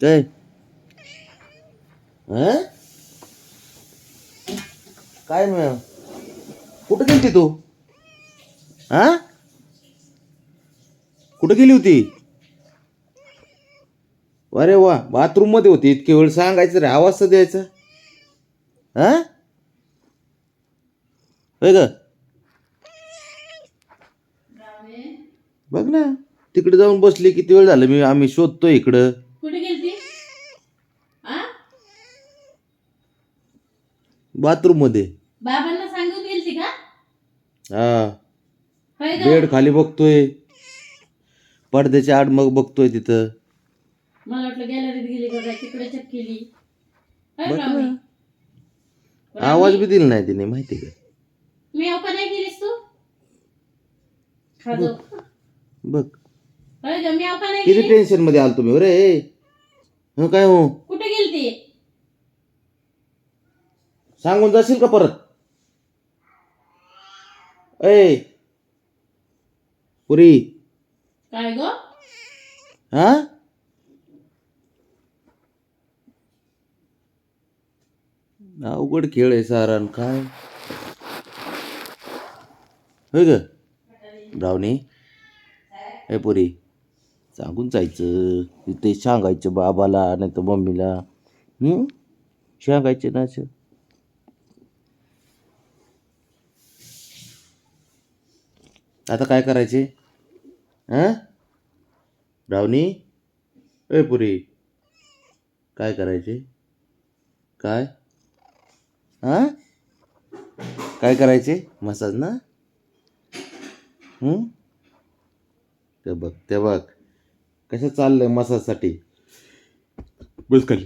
काय हं? काय मग कुठं गेलती तू? हा कुठं गेली होती? अरे वा, बाथरूम मध्ये होती. इतके वेळ सांगायचं रे, आवाज तर द्यायचा. हा होय ग. बघ ना, तिकडे जाऊन बसली. किती वेळ झालं आम्ही शोधतोय इकडं. कुठे गेलती? आ? बाथरूम मध्ये. बाबांना सांगून गेलती का? हा होय ग. बेड खाली बघतोय, पडद्याच्या आड मग बघतोय तिथं. मला वाटलं गॅलरीत गेली का काय, तिकडे चेक केली. होय बघ ब्राह्मणी. ना, आवाज ब्राह्मणी, बी दिला नाही तिने, माहिती का. मी का नाही केलीस तू? खा बघ जाऊ. बघ होय ग, मी का नाही किती केली? टेन्शन मध्ये आलो तुम्ही रे. हं, काय हो कुठे गेलती? सांगून जाशील का परत? ए पुरी. काय ग? हा अवघड खेळ आहे सारण काय. होय ग ब्रावणी. ए पुरी, सांगून जायचं तिथे, सांगायचं बाबाला नाही तर मम्मीला. सांगायचे ना असं. आता काय करायचे? हा ब्रावणी. ए पुरी, काय करायचे? काय हा काय करायचे? मसाज ना. हम्म ते बघ, ते बघ कसं चाललंय मसाजसाठी. बस खाली.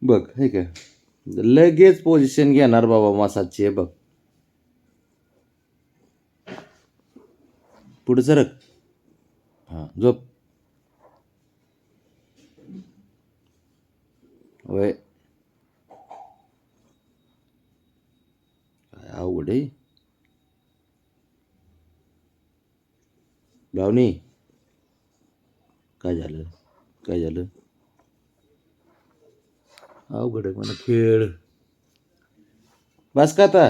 बघ हे काय, लगेच पोझिशन घेणार बाबा मसाजची. हे बघ, पुढे सरक. हा झोप. वय काय अवघड आहे. भावनी, काय झालं? काय झालं? अवघड आहे म्हणा खेळ. बस का आता?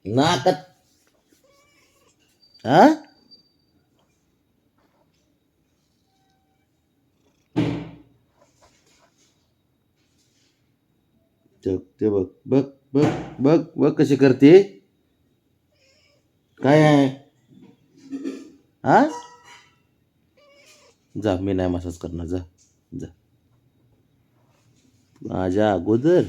नाकात. हा ते बघ बघ बघ बघ बघ कशी करते. काय आहे? हा जा, मी नाही मसाज करणार. जा जा माझ्या अगोदर.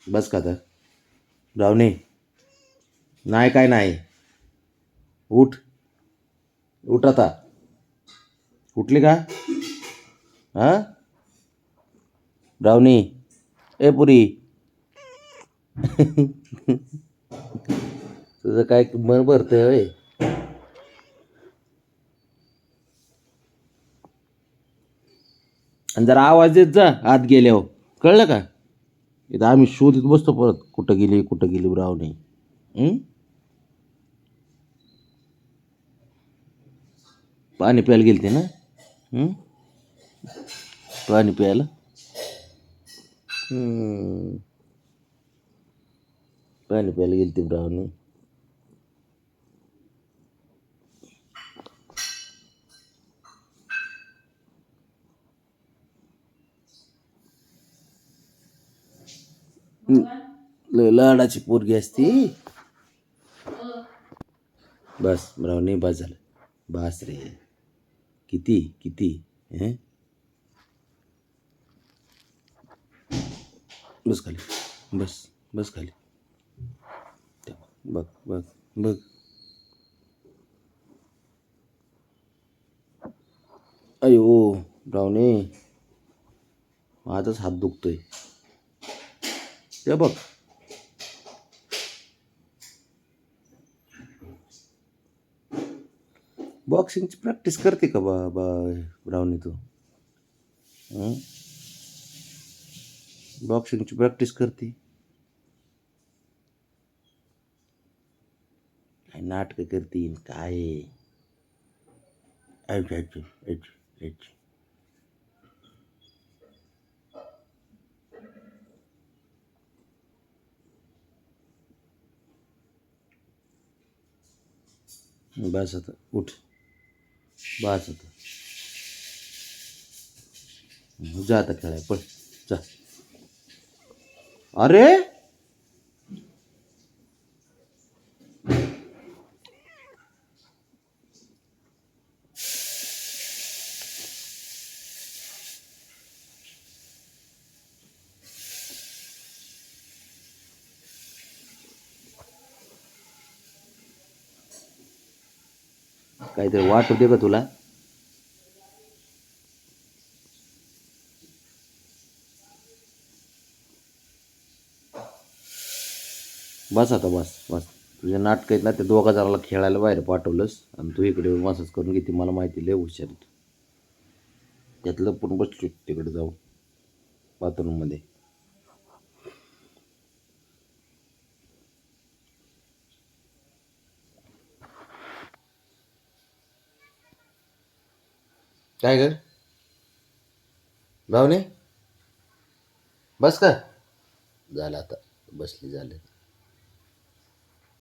बस का आता? ब्रावणी, नाही काय नाही. उठ, उठ आता. उठली का? हा ब्रावणी. ए पुरी. तुझं काय मन भरतंय होय? आणि जरा आवाज देत जा आत गेल्यावर, कळलं का? इथं आम्ही शोधित बसतो परत, कुठं गेली कुठं गेली ब्रावणी. पाणी प्यायला गेलते ना? पाणी प्यायला. पाणी प्यायला गेलती ब्रावणी. लय लाडाची पोरगी असती. बस ब्रावणी, बस झालं. बस रे. किती किती बस खाली, बस बस खाली. ते बघ बघ बघ. अयो ब्राउनी, माझाच हात दुखतोय. ते बघ. बॉक्सिंगची प्रॅक्टिस करते का ब्राउनी तू? बॉक्सिंगची प्रॅक्टिस करते? काय नाटकं करतीन काय? अच्छा अच्छा अच्छा अच्छा. बस आता उठ. बस आता. जा आता खेळाय पळ. जा. अरे काहीतरी वाटू दे का तुला? बस आता बस बस. तुझे नाटक आहेत ना, ते दोघा जणाला खेळायला बाहेर पाठवलंस आणि तू इकडे मसाज करून घेते. मला माहिती लय हुशार आहे तू. त्यातलं पण बसलो तिकडे जाऊ बाथरूममध्ये. काय ग भावने, बस का? झालं आता, बसली झालं.